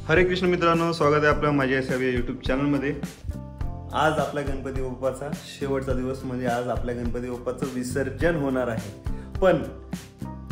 हरे कृष्ण मित्रांनो, स्वागत आहे आपल्या माझ्या या यूट्यूब चॅनलमध्ये। आज आपल्या गणपती बाप्पाचा शेवटचा दिवस, म्हणजे आज आपल्या गणपती बाप्पाचं विसर्जन होणार आहे। पण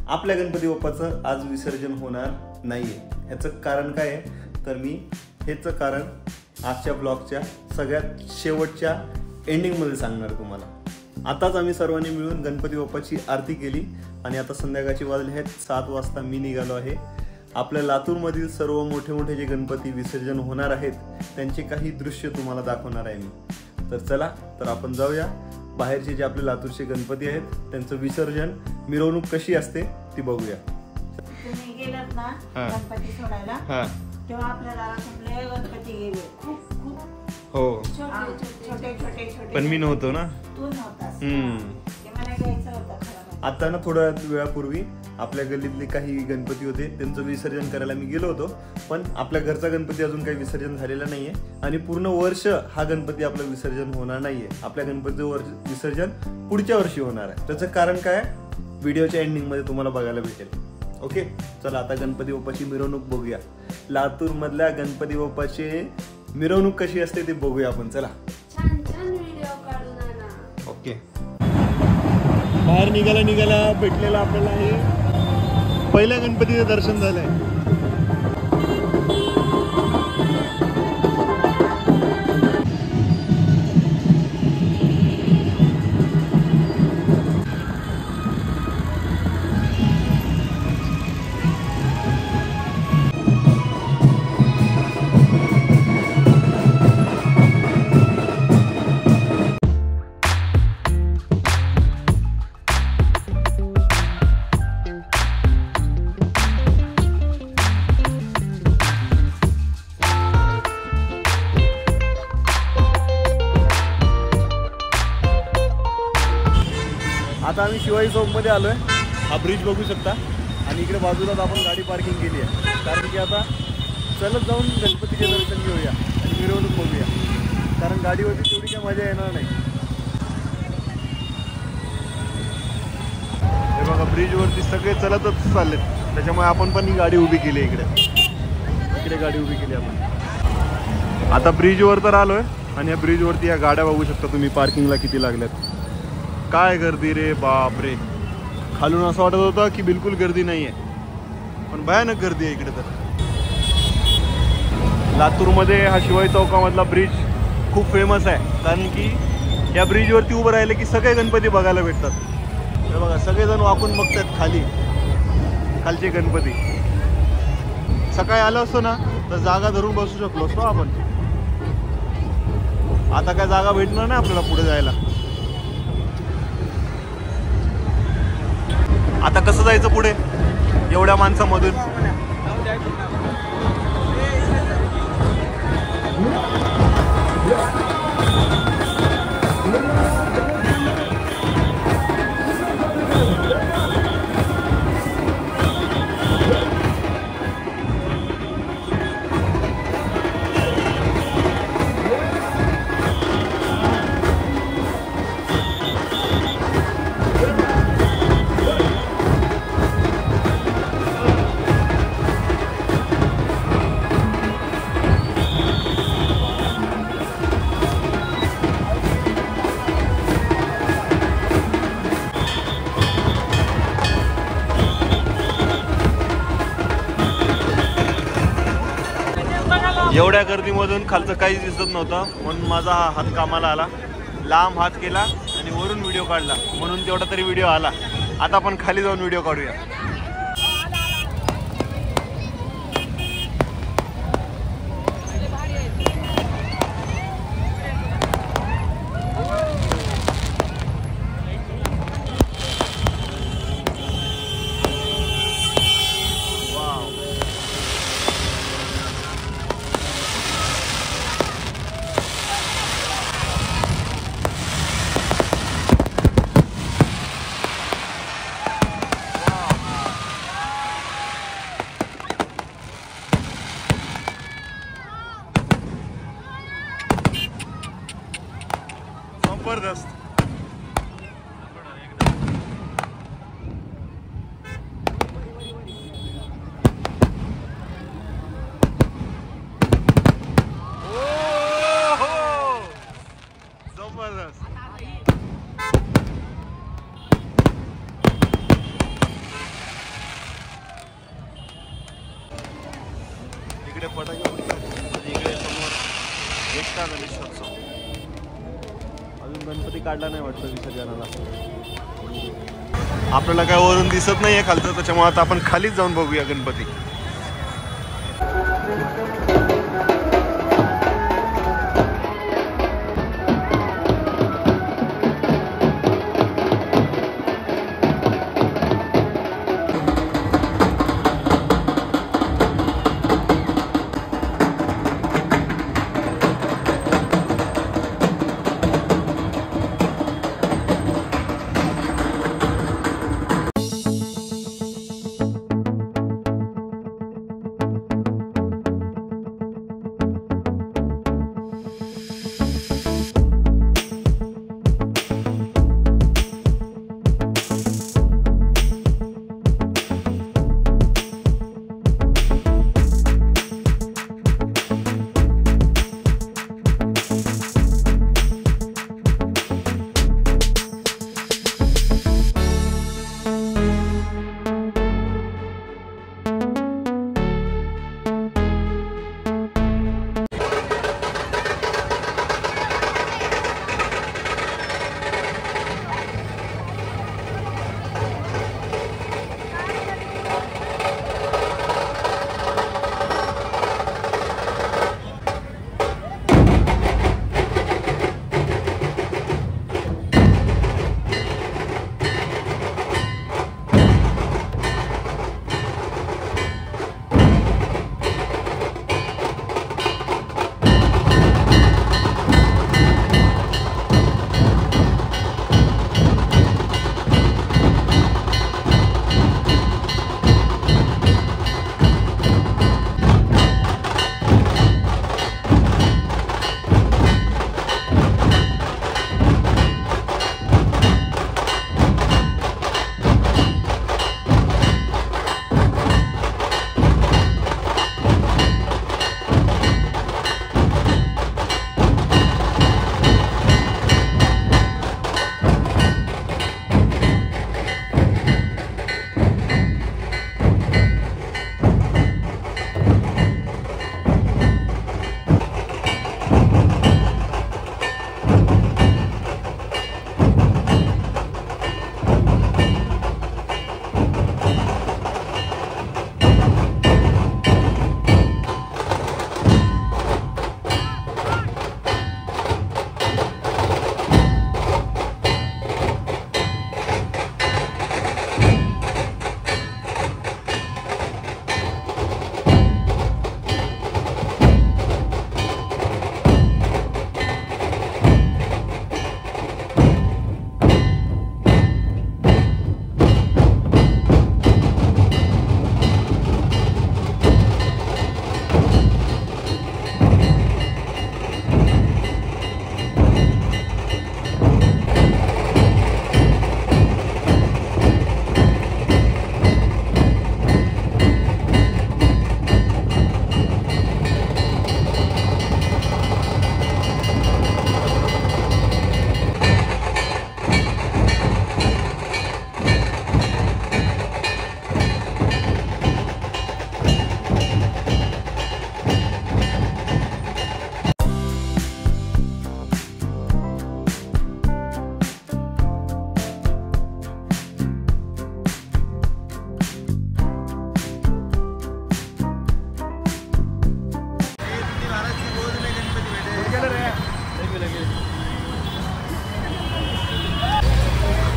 आपल्या गणपती बाप्पाचं आज विसर्जन होणार नाहीये। ह्याचं कारण काय आहे तर मी हेच कारण आजच्या ब्लॉगच्या सगळ्यात शेवटच्या एंडिंगमध्ये सांगणार तुम्हाला। आताच आम्ही सर्वांनी मिळून गणपती बाप्पाची आरती केली आणि आता संध्याकाळची वाजले आहेत 7 वाजता मी निघालो आहे। आपल्या लातूरमधील सर्व मोठे मोठे जे गणपती विसर्जन होणार आहेत त्यांचे काही दृश्य तुम्हाला दाखवणार आहे मी। तर चला तर आपण जाऊया। बाहेरचे जे आपले लातूरचे गणपती आहेत त्यांचं विसर्जन मिरवणूक कशी असते ती बघूया। तुम्ही गेलात ना गणपती सोडायला तेव्हा आपल्याला कुठले गणपती गेले खूप हो छोटे पण मी नव्हतो ना, तू नव्हतास ते मला घ्यायचं होतं खरं। आता ना थोड्या वेळापूर्वी आपल्या गल्लीतले काही गणपती होते त्यांचं विसर्जन करायला मी गेलो होतो, पण आपल्या घरचा गणपती अजून काही विसर्जन झालेला नाहीये आणि पूर्ण वर्ष हा गणपती आपलं विसर्जन होणार नाहीये। आपल्या गणपतीचं विसर्जन पुढच्या वर्षी होणार आहे। त्याचं कारण काय व्हिडिओच्या एंडिंग मध्ये तुम्हाला बघायला भेटेल। ओके, चला आता गणपती बाप्पाची मिरवणूक बघूया। लातूर मधल्या गणपती बाप्पाची मिरवणूक कशी असते ते बघूया आपण। चला ओके, बाहेर निघाला भेटलेला आपल्याला हे पहिल्या गणपतीचं दर्शन झालंय। आता आम्ही शिवाजी चौकमध्ये आलोय। हा ब्रिज बघू शकता आणि इकडे बाजूलाच आपण गाडी पार्किंग केली आहे, कारण की आता चलत जाऊन गणपतीचे दर्शन घेऊया आणि मिरवणूक बघूया, कारण गाडीवरती तेवढी काही मजा येणार नाही। हे बघा ब्रिजवरती सगळे चलतच चाललेत, त्याच्यामुळे आपण पण ही गाडी उभी केली इकडे गाडी उभी केली आपण। आता ब्रिजवर तर आलोय आणि या ब्रिजवरती या गाड्या बघू शकता तुम्ही पार्किंगला किती लागल्यात। काय गर्दी रे बाप रे, खालून असं वाटत होतं की बिलकुल गर्दी नाहीये, पण भयानक गर्दी आहे इकडे। तर लातूरमध्ये हा शिवाजी चौकामधला ब्रिज खूप फेमस आहे, कारण की या ब्रिजवरती उभं राहिले की सगळे गणपती बघायला भेटतात। हे बघा सगळेजण वाकून बघतात खालचे गणपती। सकाळी आलो असतो ना तर जागा धरून बसू शकलो असतो आपण, आता काय जागा भेटणार नाही आपल्याला पुढे जायला। आता कसं जायचं पुढे एवढ्या माणसामधून? एवढ्या गर्दीमधून खालचं काहीच दिसत नव्हतं, म्हणून माझा हा हात कामाला आला। लांब हात केला आणि वरून व्हिडिओ काढला, म्हणून तेवढा तरी व्हिडिओ आला। आता आपण खाली जाऊन व्हिडिओ काढूया। जबरदस्त। इकडे फटाके उडतात आणि इकडे समोर एकटा गणेशोत्सव. अजून गणपती काढला नाही वाटतं विसर्जनाला. आपल्याला काय वरून दिसत नाहीये खालचं, त्याच्यामुळे आता आपण खालीच जाऊन बघूया गणपती.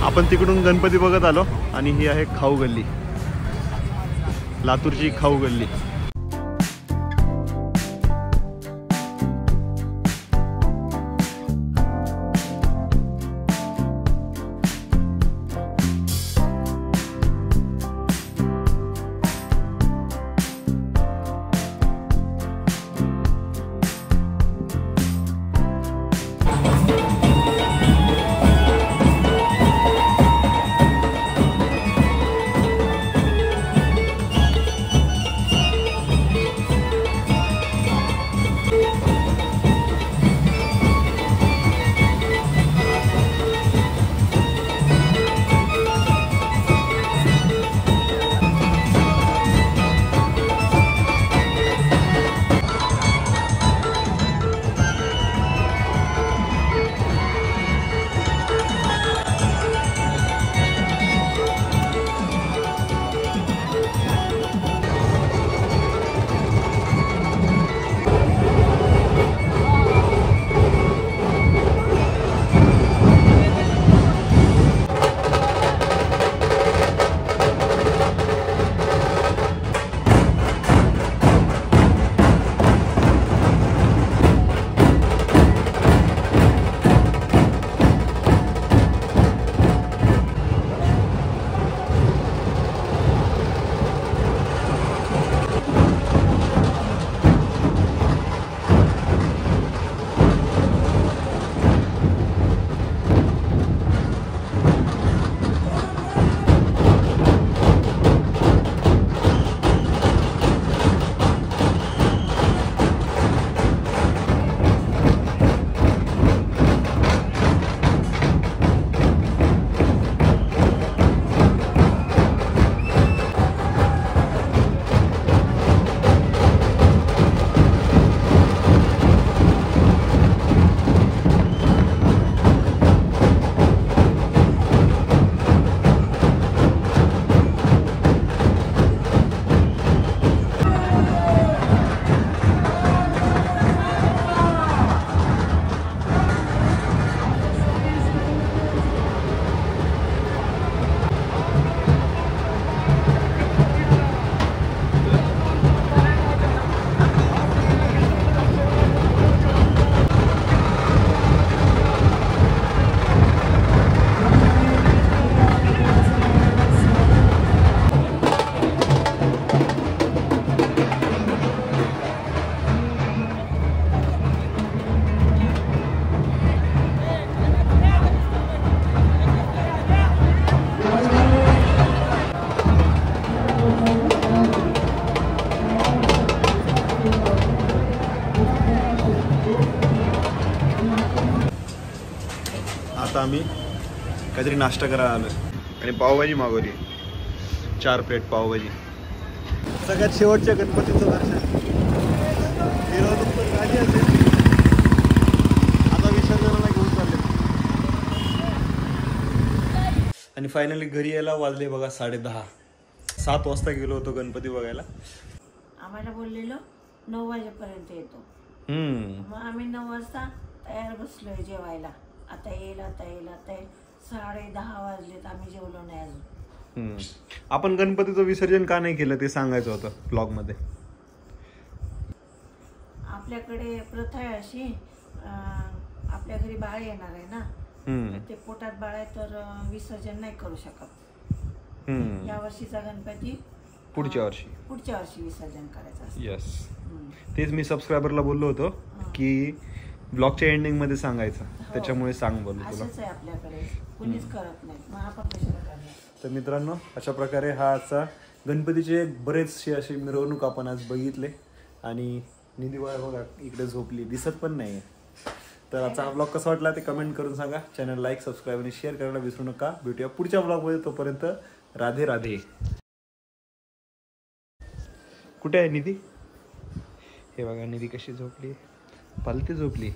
आपण तिकडून गणपती बघत आलो आणि ही आहे खाऊ गल्ली, लातूरची खाऊ गल्ली. वाजता आम्ही काहीतरी नाश्ता करायला आलो आणि पावभाजी मागवली, 4 प्लेट पावभाजी. सगळ्यात शेवटच्या गणपतीचं दर्शन मिरवणूक पण झाली असेल, आता विसर्जनाला घेऊन चालले. आणि फायनली घरी यायला वाजले बघा 10:30. 7 वाजता गेलो होतो गणपती बघायला. आम्हाला बोललेलो 9 वाजेपर्यंत येतो. मग आम्ही 9 वाजता तयार बसलोय जेवायला. आता येईल 10:30 वाजलेत, आम्ही जेवलो नाही अजून. आपण गणपतीचं विसर्जन का नाही केलं ते सांगायचं होतं ब्लॉग मध्ये. आपल्याकडे प्रथा आहे अशी, आपल्या घरी बाळ येणार आहे ना, ते पोटात बाळ आहे तर विसर्जन नाही करू शकत. या वर्षीचा गणपती पुढच्या वर्षी विसर्जन करायचं असतं. यस, तेच मी सबस्क्रायबरला बोललो होतो की ब्लॉगच्या एंडिंग मध्ये सांगायचं, त्याच्यामुळे सांग बोललो तुला. असंच आहे आपल्याकडे, कुणीच करत नाही, मग आपण कशाला करणार. तर मित्रांनो, अशा प्रकारे हा आजचा गणपतीचे बरेचसे असे मिरवणूक आपण आज बघितले. आणि निधी बाळ बघा इकडे झोपली, दिसत पण नाही. तर आजचा हा ब्लॉग कसा वाटला ते कमेंट करून सांगा. चॅनल लाईक, सबस्क्राईब आणि शेअर करायला विसरू नका. भेटूया पुढच्या ब्लॉगमध्ये, तोपर्यंत राधे राधे. कुठे आहे निधी? हे बघा निधी कशी झोपली, पालती झोपली.